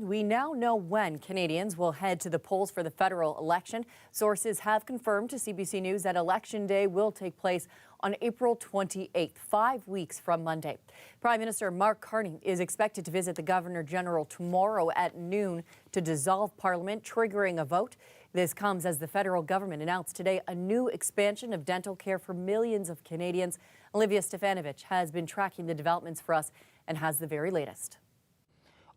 We now know when Canadians will head to the polls for the federal election. Sources have confirmed to CBC News that Election Day will take place on April 28th, 5 weeks from Monday. Prime Minister Mark Carney is expected to visit the Governor General tomorrow at noon to dissolve Parliament, triggering a vote. This comes as the federal government announced today a new expansion of dental care for millions of Canadians. Olivia Stefanovich has been tracking the developments for us and has the very latest.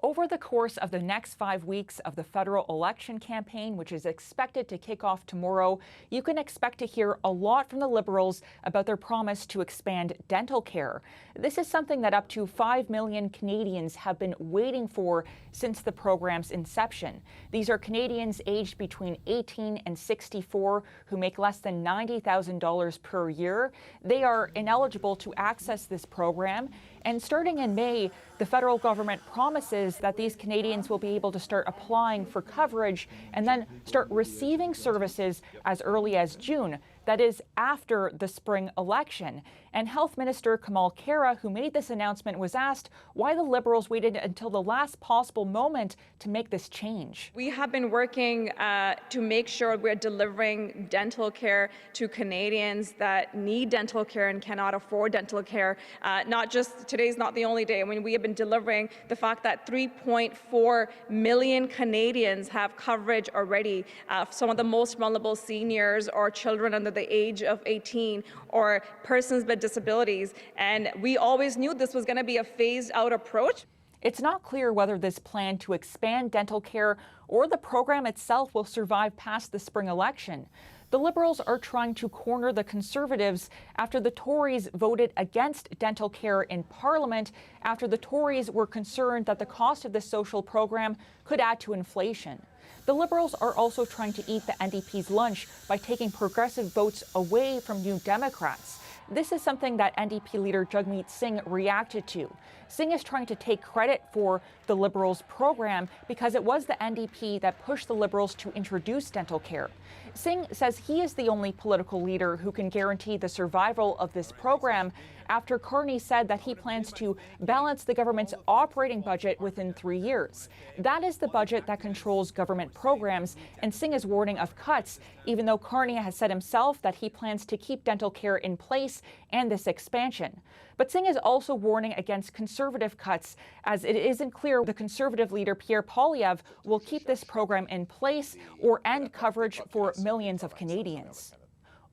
Over the course of the next 5 weeks of the federal election campaign, which is expected to kick off tomorrow, you can expect to hear a lot from the Liberals about their promise to expand dental care. This is something that up to 5 million Canadians have been waiting for since the program's inception. These are Canadians aged between 18 and 64 who make less than $90,000 per year. They are ineligible to access this program. And starting in May, the federal government promises that these Canadians will be able to start applying for coverage and then start receiving services as early as June. That is after the spring election. And Health Minister Kamal Khera, who made this announcement, was asked why the Liberals waited until the last possible moment to make this change. We have been working to make sure we're delivering dental care to Canadians that need dental care and cannot afford dental care. Not just today's not the only day. I mean, we have been delivering the fact that 3.4 million Canadians have coverage already. Some of the most vulnerable seniors or children under the age of 18 or persons with disabilities. And we always knew this was going to be a phased out approach. It's not clear whether this plan to expand dental care or the program itself will survive past the spring election. The Liberals are trying to corner the Conservatives after the Tories voted against dental care in Parliament after the Tories were concerned that the cost of this social program could add to inflation. The Liberals are also trying to eat the NDP's lunch by taking progressive votes away from New Democrats. This is something that NDP leader Jagmeet Singh reacted to. Singh is trying to take credit for the Liberals' program because it was the NDP that pushed the Liberals to introduce dental care. Singh says he is the only political leader who can guarantee the survival of this program after Carney said that he plans to balance the government's operating budget within 3 years. That is the budget that controls government programs, and Singh is warning of cuts, even though Carney has said himself that he plans to keep dental care in place and this expansion. But Singh is also warning against conservative cuts, as it isn't clear the Conservative leader Pierre Poilievre will keep this program in place or end coverage for millions of Canadians.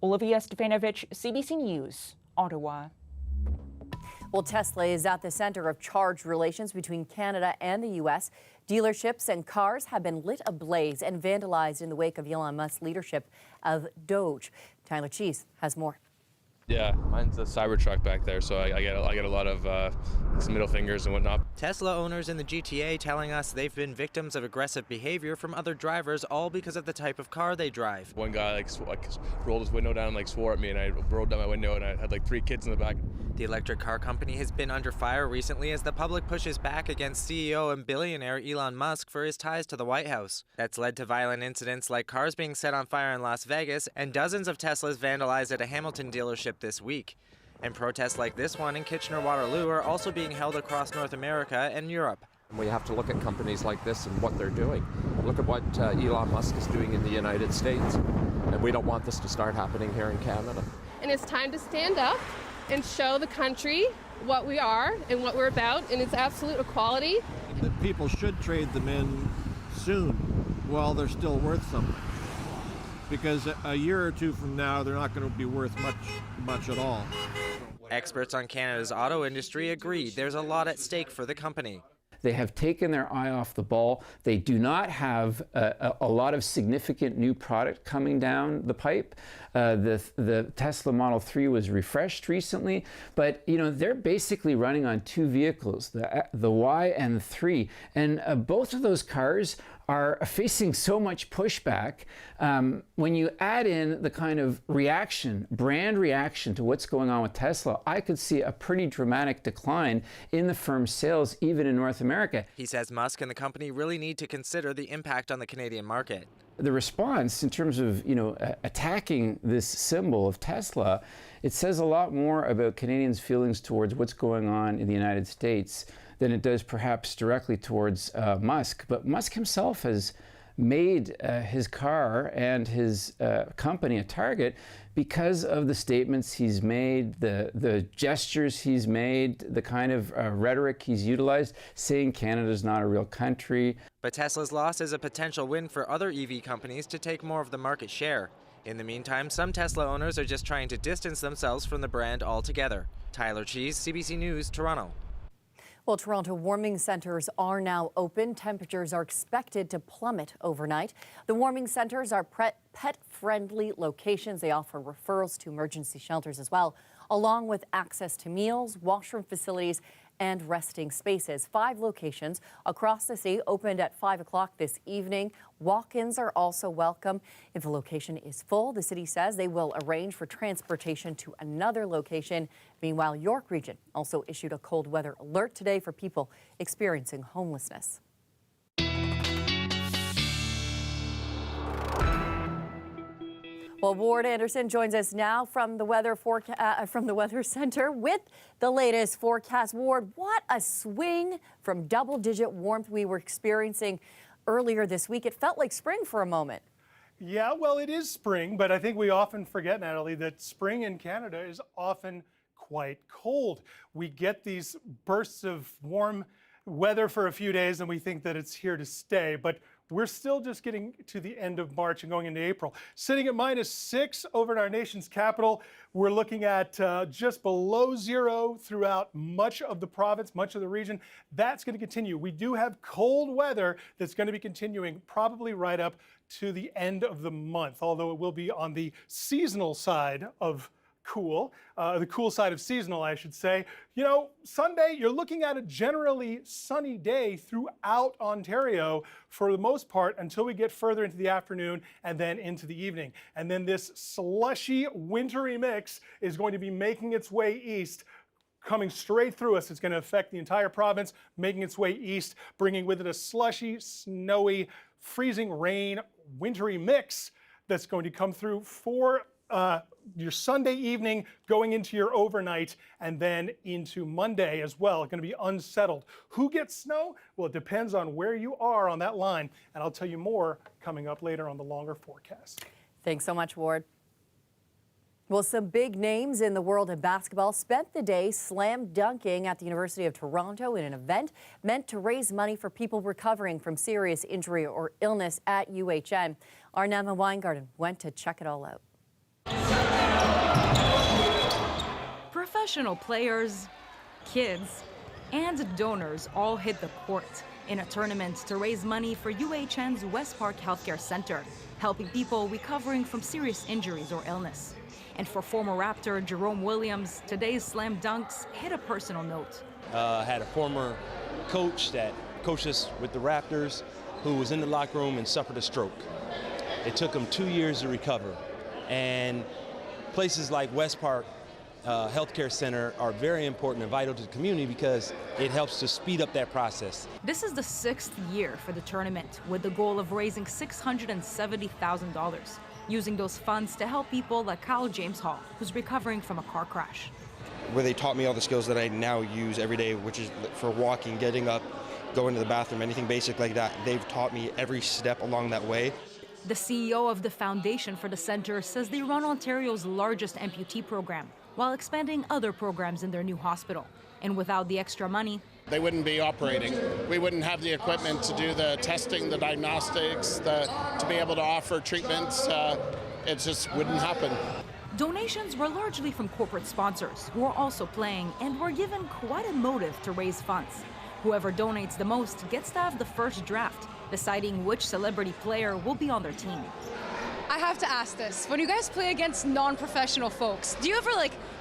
Olivia Stefanovich, CBC News, Ottawa. Well, Tesla is at the center of charged relations between Canada and the U.S. Dealerships and cars have been lit ablaze and vandalized in the wake of Elon Musk's leadership of Doge. Tyler Cheese has more. Yeah, mine's a Cybertruck back there, so I get a lot of some middle fingers and whatnot. Tesla owners in the GTA telling us they've been victims of aggressive behavior from other drivers, all because of the type of car they drive. One guy rolled his window down and swore at me, and I rolled down my window, and I had 3 kids in the back. The electric car company has been under fire recently as the public pushes back against CEO and billionaire Elon Musk for his ties to the White House. That's led to violent incidents like cars being set on fire in Las Vegas and dozens of Teslas vandalized at a Hamilton dealership this week. And protests like this one in Kitchener-Waterloo are also being held across North America and Europe. We have to look at companies like this and what they're doing. Look at what Elon Musk is doing in the United States. And we don't want this to start happening here in Canada. And it's time to stand up and show the country what we are and what we're about, and it's absolute equality. That people should trade them in soon while they're still worth something. Because a year or two from now, they're not going to be worth much at all. Experts on Canada's auto industry agree there's a lot at stake for the company. They have taken their eye off the ball. They do not have a lot of significant new product coming down the pipe. The Tesla Model 3 was refreshed recently, but they're basically running on 2 vehicles, the Y and the 3, and both of those cars are facing so much pushback. When you add in the kind of brand reaction to what's going on with Tesla, I could see a pretty dramatic decline in the firm's sales, even in North America. He says Musk and the company really need to consider the impact on the Canadian market. The response in terms of, attacking this symbol of Tesla, it says a lot more about Canadians' feelings towards what's going on in the United States than it does perhaps directly towards Musk. But Musk himself has made his car and his company a target because of the statements he's made, the gestures he's made, the kind of rhetoric he's utilized, saying Canada's not a real country. But Tesla's loss is a potential win for other EV companies to take more of the market share. In the meantime, some Tesla owners are just trying to distance themselves from the brand altogether. Tyler Cheese, CBC News, Toronto. Well, Toronto warming centers are now open. Temperatures are expected to plummet overnight. The warming centers are pet-friendly locations. They offer referrals to emergency shelters as well, along with access to meals, washroom facilities, and resting spaces. 5 locations across the city opened at 5 o'clock this evening. Walk-ins are also welcome. If a location is full, the city says they will arrange for transportation to another location. Meanwhile, York Region also issued a cold weather alert today for people experiencing homelessness. Well, Ward Anderson joins us now from the Weather Center with the latest forecast. Ward, what a swing from double-digit warmth we were experiencing earlier this week. It felt like spring for a moment. Yeah, well, it is spring, but I think we often forget, Natalie, that spring in Canada is often quite cold. We get these bursts of warm weather for a few days and we think that it's here to stay, but we're still just getting to the end of March and going into April. Sitting at -6 over in our nation's capital, we're looking at just below zero throughout much of the province, much of the region. That's going to continue. We do have cold weather that's going to be continuing probably right up to the end of the month, although it will be on the seasonal side of cool, the cool side of seasonal, I should say. You know, Sunday, you're looking at a generally sunny day throughout Ontario for the most part until we get further into the afternoon and then into the evening. And then this slushy, wintry mix is going to be making its way east, coming straight through us. It's going to affect the entire province, making its way east, bringing with it a slushy, snowy, freezing rain, wintry mix that's going to come through for your Sunday evening, going into your overnight, and then into Monday as well. It's going to be unsettled. Who gets snow? Well, it depends on where you are on that line, and I'll tell you more coming up later on the longer forecast. Thanks so much, Ward. Well, some big names in the world of basketball spent the day slam dunking at the University of Toronto in an event meant to raise money for people recovering from serious injury or illness at UHN. Our Nama Weingarten went to check it all out. Professional players, kids, and donors all hit the court in a tournament to raise money for UHN's West Park Healthcare Center, helping people recovering from serious injuries or illness. And for former Raptor Jerome Williams, today's slam dunks hit a personal note. Had a former coach that coached us with the Raptors who was in the locker room and suffered a stroke. It took him 2 years to recover. And places like West Park Healthcare Center are very important and vital to the community because it helps to speed up that process. This is the 6th year for the tournament with the goal of raising $670,000, using those funds to help people like Kyle James Hall, who's recovering from a car crash. Where they taught me all the skills that I now use every day, which is for walking, getting up, going to the bathroom, anything basic like that. They've taught me every step along that way. The CEO of the foundation for the center says they run Ontario's largest amputee program, while expanding other programs in their new hospital. And without the extra money, they wouldn't be operating. We wouldn't have the equipment to do the testing, the diagnostics, to be able to offer treatments. It just wouldn't happen. Donations were largely from corporate sponsors who are also playing and were given quite a motive to raise funds. Whoever donates the most gets to have the first draft, deciding which celebrity player will be on their team. I have to ask this. When you guys play against non-professional folks, do you ever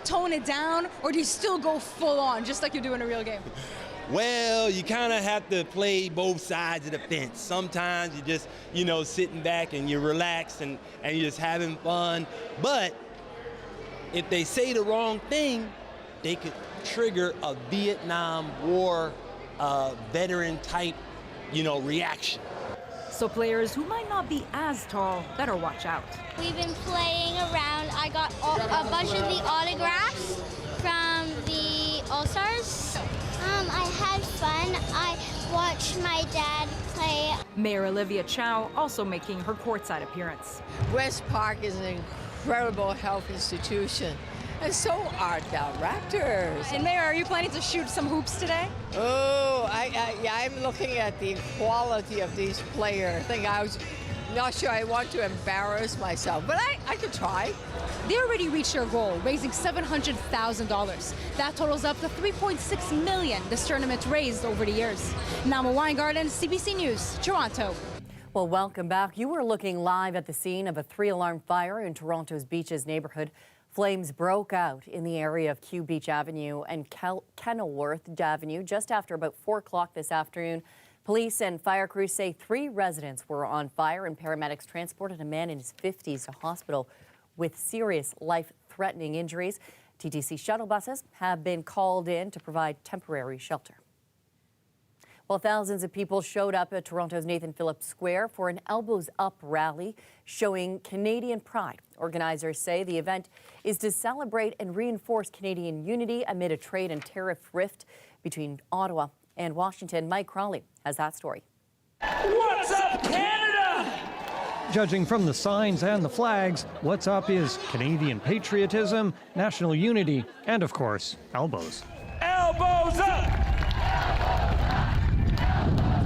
tone it down, or do you still go full on, just like you do in a real game? Well, you kind of have to play both sides of the fence. Sometimes you're just, sitting back and you're relaxed and you're just having fun. But if they say the wrong thing, they could trigger a Vietnam War veteran type, reaction. So players who might not be as tall better watch out. We've been playing around. I got a bunch of the autographs from the All-Stars. I had fun. watch my dad play. Mayor Olivia Chow also making her courtside appearance. West Park is an incredible health institution, and so are the Raptors. And Mayor, are you planning to shoot some hoops today? Oh, I'm looking at the quality of these players. I was not sure I want to embarrass myself, but I could try. They already reached their goal, raising $700,000. That totals up to $3.6 million this tournament raised over the years. Nama Weingarten, CBC News, Toronto. Well, welcome back. You were looking live at the scene of a 3-alarm fire in Toronto's Beaches neighborhood. Flames broke out in the area of Kew Beach Avenue and Kenilworth Avenue just after about 4 o'clock this afternoon. Police and fire crews say 3 residents were on fire, and paramedics transported a man in his 50s to hospital with serious life-threatening injuries. TTC shuttle buses have been called in to provide temporary shelter. Well, thousands of people showed up at Toronto's Nathan Phillips Square for an Elbows Up rally showing Canadian pride. Organizers say the event is to celebrate and reinforce Canadian unity amid a trade and tariff rift between Ottawa and Washington. Mike Crawley has that story. What's up, Canada? Judging from the signs and the flags, what's up is Canadian patriotism, national unity, and of course, elbows. Elbows up!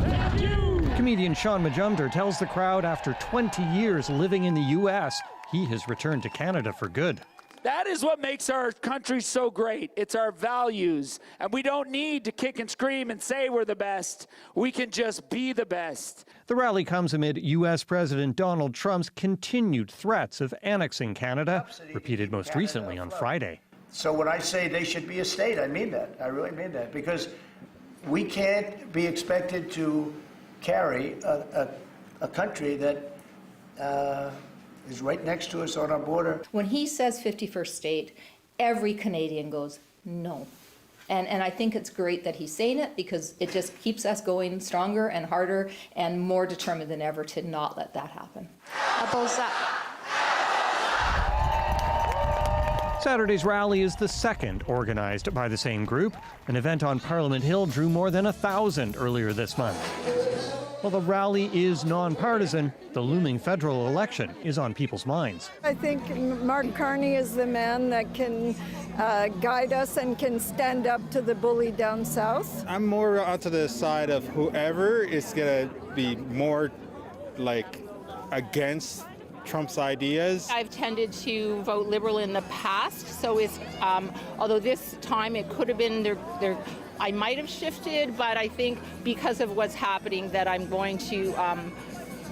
Thank you! Comedian Sean Majumder tells the crowd after 20 years living in the U.S., he has returned to Canada for good. That is what makes our country so great. It's our values. And we don't need to kick and scream and say we're the best. We can just be the best. The rally comes amid U.S. President Donald Trump's continued threats of annexing Canada, repeated most recently on Friday. So when I say they should be a state, I mean that. I really mean that. Because we can't be expected to carry a country that is right next to us on our border. When he says 51st state, every Canadian goes, no. And I think it's great that he's saying it because it just keeps us going stronger and harder and more determined than ever to not let that happen. Elbows up. Saturday's rally is the second organized by the same group. An event on Parliament Hill drew more than 1,000 earlier this month. While the rally is nonpartisan, the looming federal election is on people's minds. I think Mark Carney is the man that can guide us and can stand up to the bully down south. I'm more onto the side of whoever is going to be more like against Trump's ideas. I've tended to vote Liberal in the past, so it's although this time it could have been there. I might have shifted, but I think because of what's happening that I'm going to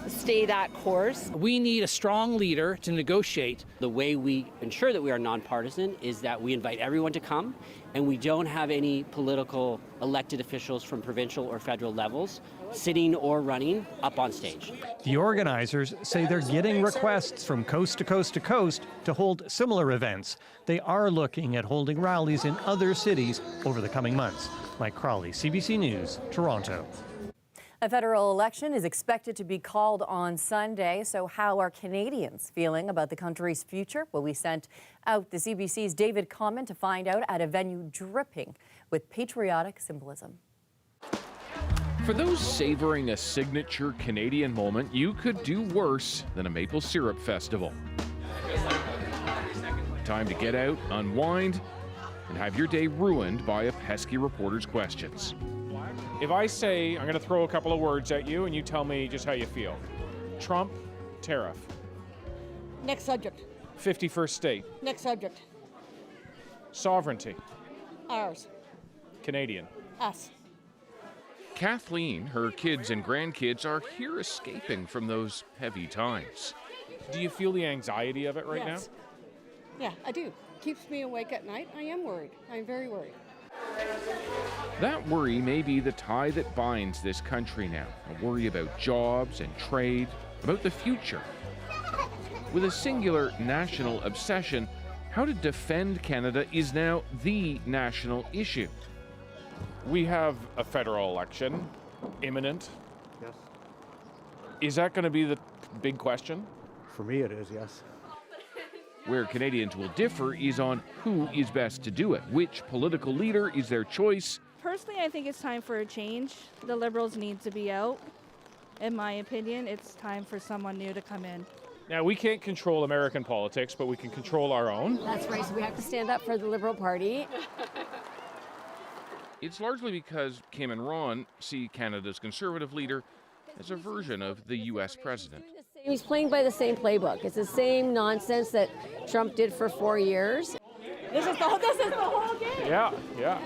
stay that course. We need a strong leader to negotiate. The way we ensure that we are nonpartisan is that we invite everyone to come, and we don't have any political elected officials from provincial or federal levels sitting or running up on stage. The organizers say they're getting requests from coast to coast to coast to hold similar events. They are looking at holding rallies in other cities over the coming months. Mike Crawley, CBC News, Toronto. A federal election is expected to be called on Sunday. So how are Canadians feeling about the country's future? Well, we sent out the CBC's David Common to find out at a venue dripping with patriotic symbolism. For those savoring a signature Canadian moment, you could do worse than a maple syrup festival. Time to get out, unwind, and have your day ruined by a pesky reporter's questions. If I say I'm going to throw a couple of words at you and you tell me just how you feel. Trump, tariff. Next subject. 51st state. Next subject. Sovereignty. Ours. Canadian. Us. Kathleen, her kids and grandkids are here escaping from those heavy times. Do you feel the anxiety of it right now? Yeah, I do. Keeps me awake at night. I am worried. I'm very worried. That worry may be the tie that binds this country now. A worry about jobs and trade, about the future. With a singular national obsession, how to defend Canada is now the national issue. We have a federal election imminent. Yes. Is that going to be the big question? For me it is, yes. Where Canadians will differ is on who is best to do it, which political leader is their choice, Personally, I think it's time for a change. The Liberals need to be out. In my opinion, it's time for someone new to come in. Now, we can't control American politics, but we can control our own. That's right, so we have to stand up for the Liberal Party. It's largely because Kim and Ron see Canada's Conservative leader as a version of the U.S. president. He's playing by the same playbook. It's the same nonsense that Trump did for 4 years. This is the whole game. Yeah.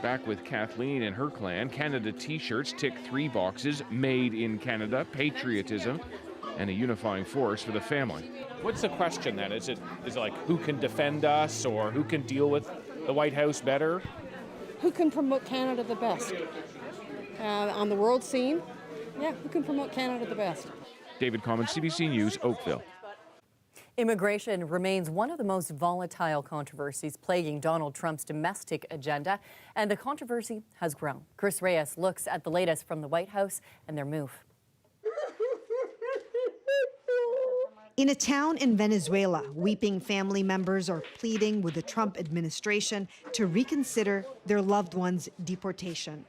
Back with Kathleen and her clan, Canada T-shirts tick 3 boxes: made in Canada, patriotism, and a unifying force for the family. What's the question then? Is it like who can defend us or who can deal with the White House better? Who can promote Canada the best? On the world scene? Yeah, who can promote Canada the best? David Common, CBC News, Oakville. Immigration remains one of the most volatile controversies plaguing Donald Trump's domestic agenda, and the controversy has grown. Chris Reyes looks at the latest from the White House and their move. In a town in Venezuela, weeping family members are pleading with the Trump administration to reconsider their loved ones' deportation.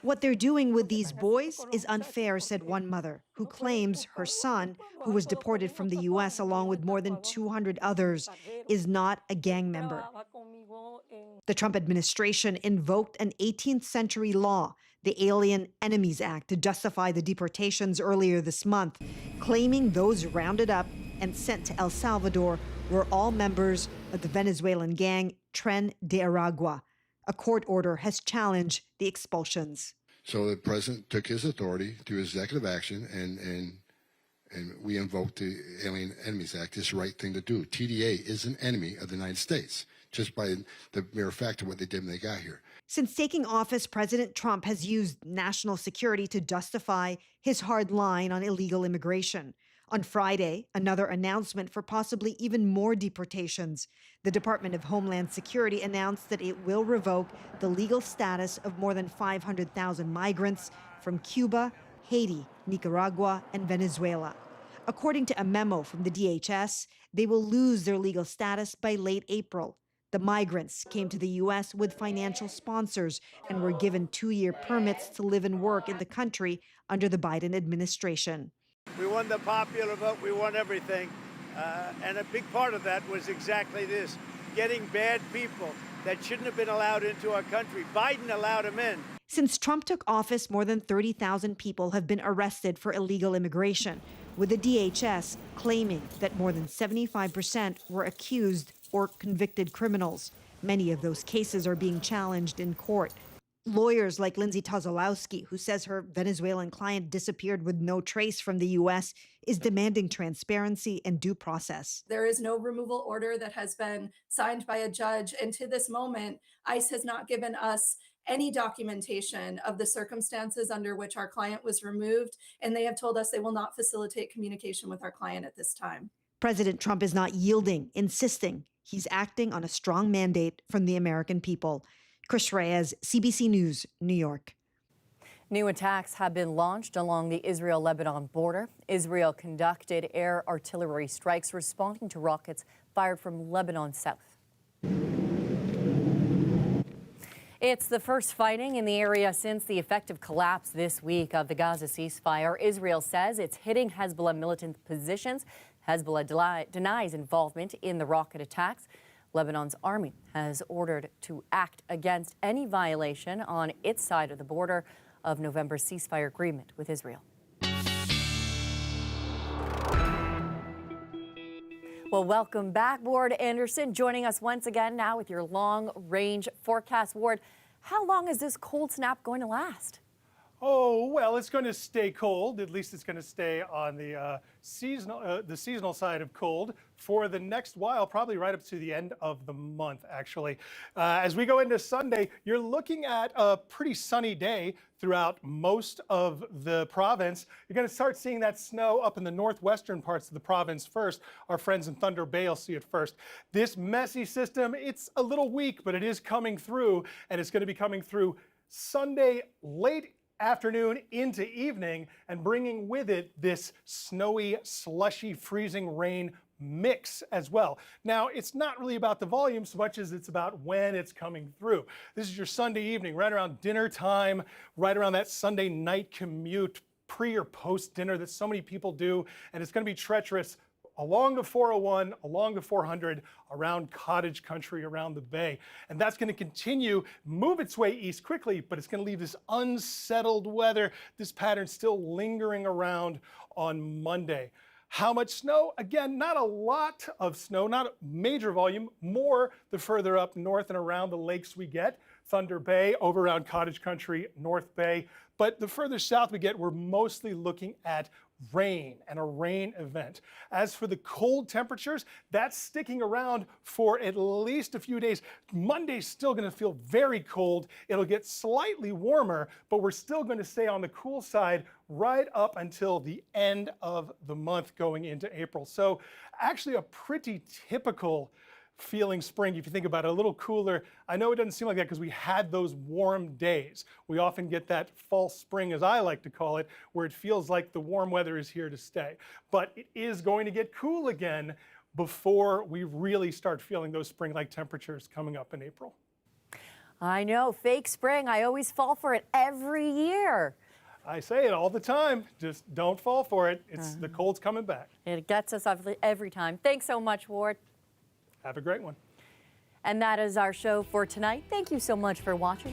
What they're doing with these boys is unfair, said one mother, who claims her son, who was deported from the U.S. along with more than 200 others, is not a gang member. The Trump administration invoked an 18th century law, the Alien Enemies Act, to justify the deportations earlier this month, claiming those rounded up and sent to El Salvador were all members of the Venezuelan gang Tren de Aragua. A court order has challenged the expulsions. So the president took his authority through executive action, and we invoked the Alien Enemies Act. It's the right thing to do. TDA is an enemy of the United States, just by the mere fact of what they did when they got here. Since taking office, President Trump has used national security to justify his hard line on illegal immigration. On Friday, another announcement for possibly even more deportations. The Department of Homeland Security announced that it will revoke the legal status of more than 500,000 migrants from Cuba, Haiti, Nicaragua, and Venezuela. According to a memo from the DHS, they will lose their legal status by late April. The migrants came to the U.S. with financial sponsors and were given 2-year permits to live and work in the country under the Biden administration. We won the popular vote, we won everything. And a big part of that was exactly this, getting bad people that shouldn't have been allowed into our country. Biden allowed them in. Since Trump took office, more than 30,000 people have been arrested for illegal immigration, with the DHS claiming that more than 75% were accused or convicted criminals. Many of those cases are being challenged in court. Lawyers like Lindsay Tozolowski, who says her Venezuelan client disappeared with no trace from the U.S., is demanding transparency and due process. There is no removal order that has been signed by a judge, and to this moment, ICE has not given us any documentation of the circumstances under which our client was removed, and they have told us they will not facilitate communication with our client at this time. President Trump is not yielding, insisting he's acting on a strong mandate from the American people. Chris Reyes, CBC News, New York. New attacks have been launched along the Israel-Lebanon border. Israel conducted air artillery strikes responding to rockets fired from Lebanon south. It's the first fighting in the area since the effective collapse this week of the Gaza ceasefire. Israel says it's hitting Hezbollah militant positions. Hezbollah denies involvement in the rocket attacks. Lebanon's army has ordered to act against any violation on its side of the border of November's ceasefire agreement with Israel. Well, welcome back, Ward Anderson, joining us once again now with your long-range forecast. Ward, how long is this cold snap going to last? Oh, well, it's going to stay cold. At least it's going to stay on the seasonal side of cold for the next while, probably right up to the end of the month, actually. As we go into Sunday, you're looking at a pretty sunny day throughout most of the province. You're going to start seeing that snow up in the northwestern parts of the province first. Our friends in Thunder Bay will see it first. This messy system, it's a little weak, but it is coming through, and it's going to be coming through Sunday late afternoon into evening and bringing with it this snowy, slushy, freezing rain mix as well. Now, it's not really about the volume so much as it's about when it's coming through. This is your Sunday evening, right around dinner time, right around that Sunday night commute, pre or post dinner that so many people do, and it's going to be treacherous along the 401, along the 400, around cottage country, around the bay. And that's going to continue, move its way east quickly, but it's going to leave this unsettled weather, this pattern still lingering around on Monday. How much snow? Again, not a lot of snow, not a major volume, more the further up north and around the lakes we get. Thunder Bay, over around Cottage Country, North Bay. But the further south we get, we're mostly looking at rain and a rain event. As for the cold temperatures, that's sticking around for at least a few days. Monday's still going to feel very cold. It'll get slightly warmer, but we're still going to stay on the cool side right up until the end of the month going into April. So actually a pretty typical feeling spring if you think about it, a little cooler. I know it doesn't seem like that because we had those warm days. We often get that false spring, as I like to call it, where it feels like the warm weather is here to stay. But it is going to get cool again before we really start feeling those spring-like temperatures coming up in April. I know, fake spring. I always fall for it every year. I say it all the time. Just don't fall for it. It's the cold's coming back. It gets us every time. Thanks so much, Ward. Have a great one. And that is our show for tonight. Thank you so much for watching.